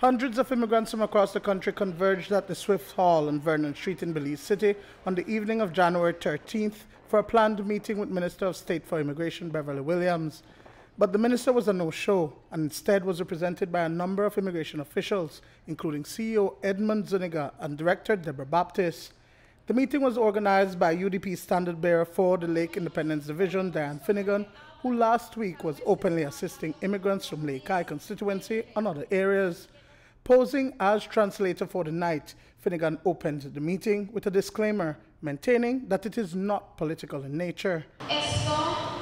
Hundreds of immigrants from across the country converged at the Swift Hall on Vernon Street in Belize City on the evening of January 13th for a planned meeting with Minister of State for Immigration Beverly Williams. But the minister was a no-show and instead was represented by a number of immigration officials, including CEO Edmund Zuniga and Director Deborah Baptist. The meeting was organized by UDP Standard Bearer for the Lake Independence Division, Dianne Finnegan, who last week was openly assisting immigrants from Lake High constituency and other areas. Posing as translator for the night, Finnegan opened the meeting with a disclaimer, maintaining that it is not political in nature. Esto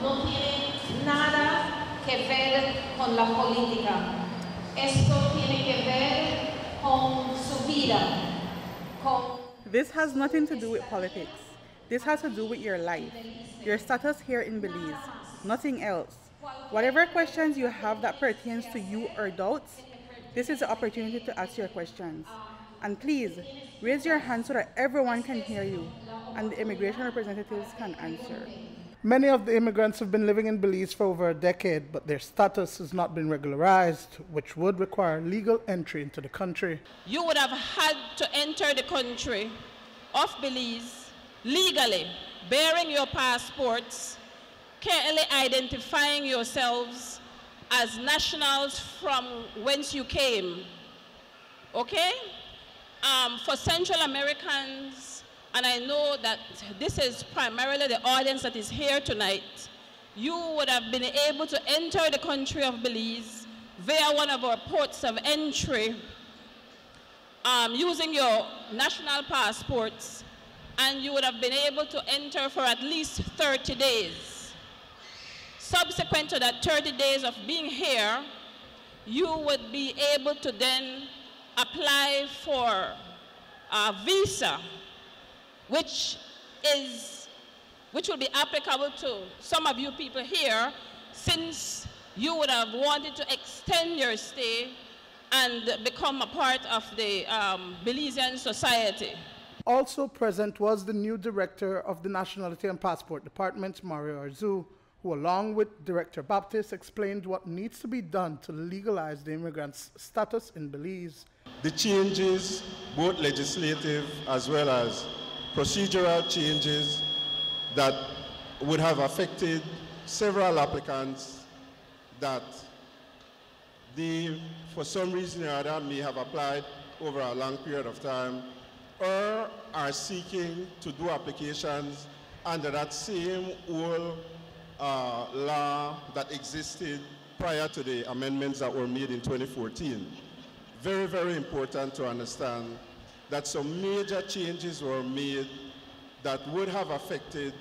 no tiene nada que ver con la política. Esto tiene que ver con su vida. This has nothing to do with politics. This has to do with your life, your status here in Belize, nothing else. Whatever questions you have that pertains to you or doubts, this is the opportunity to ask your questions. And please, raise your hand so that everyone can hear you and the immigration representatives can answer. Many of the immigrants have been living in Belize for over a decade, but their status has not been regularized, which would require legal entry into the country. You would have had to enter the country of Belize legally, bearing your passports, carefully identifying yourselves as nationals from whence you came, okay? For Central Americans, and I know that this is primarily the audience that is here tonight, you would have been able to enter the country of Belize via one of our ports of entry using your national passports, and you would have been able to enter for at least 30 days. Subsequent to that 30 days of being here, you would be able to then apply for a visa, which will be applicable to some of you people here, since you would have wanted to extend your stay and become a part of the Belizean society. Also present was the new director of the Nationality and Passport Department, Mario Arzu, who along with Director Baptist explained what needs to be done to legalize the immigrants' status in Belize. The changes, both legislative as well as procedural changes, that would have affected several applicants that they, for some reason or other, may have applied over a long period of time or are seeking to do applications under that same old law that existed prior to the amendments that were made in 2014. Very, very important to understand that some major changes were made that would have affected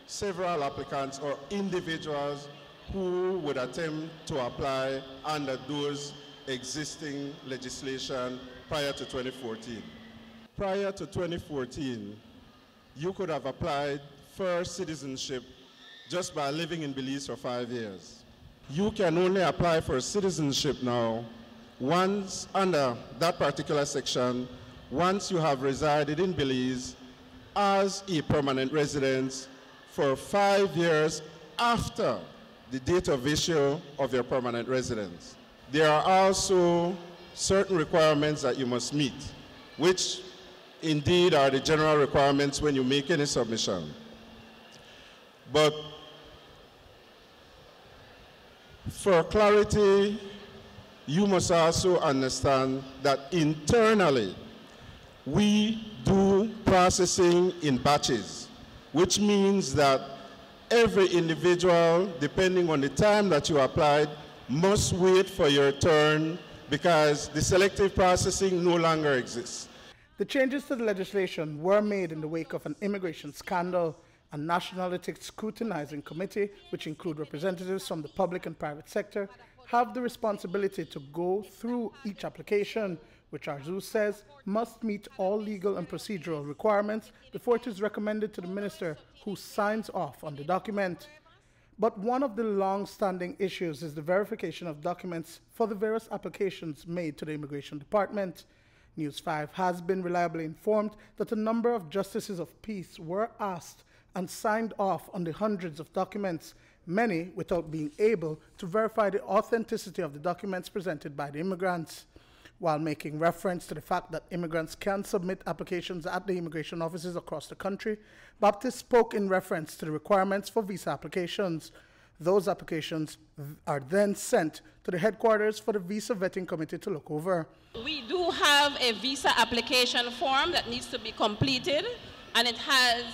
several applicants or individuals who would attempt to apply under those existing legislation prior to 2014. Prior to 2014, you could have applied for citizenship just by living in Belize for 5 years. You can only apply for citizenship now once under that particular section, once you have resided in Belize as a permanent resident for 5 years after the date of issue of your permanent residence. There are also certain requirements that you must meet, which indeed are the general requirements when you make any submission. But for clarity, you must also understand that internally, we do processing in batches, which means that every individual, depending on the time that you applied, must wait for your turn because the selective processing no longer exists. The changes to the legislation were made in the wake of an immigration scandal. A nationality scrutinizing committee, which include representatives from the public and private sector, have the responsibility to go through each application, which Arzu says must meet all legal and procedural requirements before it is recommended to the minister, who signs off on the document. But one of the long-standing issues is the verification of documents for the various applications made to the Immigration Department. News 5 has been reliably informed that a number of justices of peace were asked and signed off on the hundreds of documents, many without being able to verify the authenticity of the documents presented by the immigrants. While making reference to the fact that immigrants can submit applications at the immigration offices across the country, Baptist spoke in reference to the requirements for visa applications. Those applications are then sent to the headquarters for the Visa Vetting Committee to look over. We do have a visa application form that needs to be completed, and it has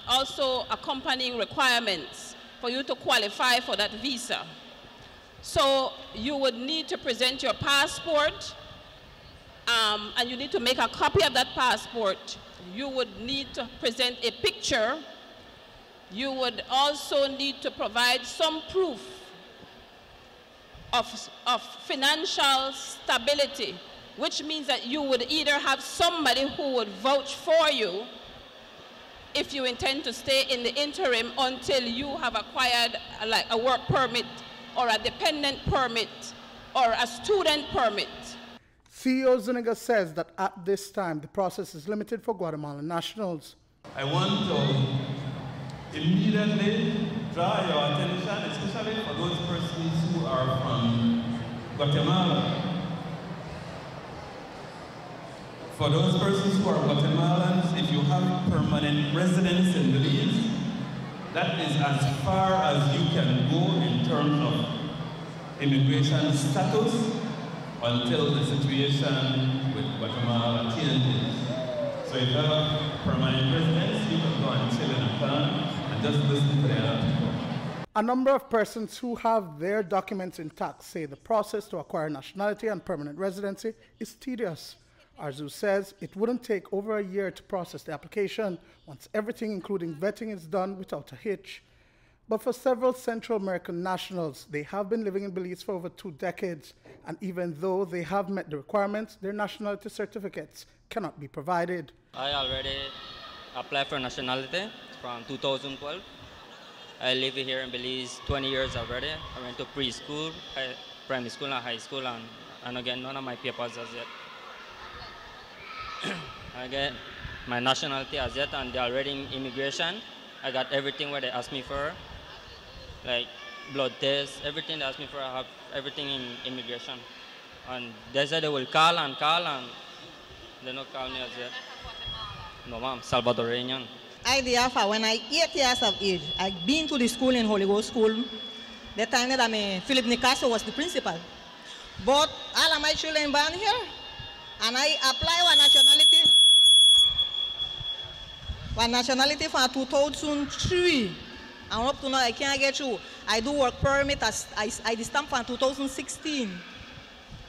also accompanying requirements for you to qualify for that visa. So you would need to present your passport, and you need to make a copy of that passport. You would need to present a picture. You would also need to provide some proof of financial stability, which means that you would either have somebody who would vouch for you if you intend to stay in the interim until you have acquired like a work permit or a dependent permit or a student permit. CEO Zuniga says that at this time, the process is limited for Guatemalan nationals. I want to immediately draw your attention, especially for those persons who are from Guatemala. For those persons who are Guatemalans, if you have permanent residence in Belize, that is as far as you can go in terms of immigration status until the situation with Guatemala changes. So if you have permanent residence, you can go and chill in a plan and just listen to the other people. A number of persons who have their documents intact say the process to acquire nationality and permanent residency is tedious. Arzu says it wouldn't take over a year to process the application once everything, including vetting, is done without a hitch. But for several Central American nationals, they have been living in Belize for over 2 decades, and even though they have met the requirements, their nationality certificates cannot be provided. I already applied for nationality from 2012. I live here in Belize 20 years already. I went to preschool, primary school and high school, and again, none of my papers as yet. I get my nationality as yet, and they're already in immigration. I got everything where they asked me for, like blood tests, everything they asked me for. I have everything in immigration. And they said they will call, and they don't call me as yet. No, ma'am, Salvadorian. I therefore, when I 8 years of age, I've been to the school in Holy Ghost School. The time that Philip Nicasso was the principal. But all of my children born here, and I apply one nationality for 2003. And up to now, I can't get through. I do work permit as I stamp for 2016.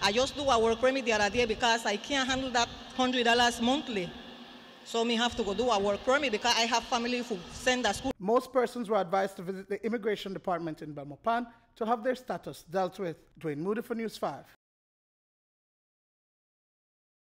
I just do a work permit the other day because I can't handle that $100 monthly. So me have to go do a work permit because I have family who send to school. Most persons were advised to visit the immigration department in Belmopan to have their status dealt with. Duane, Moody for News 5.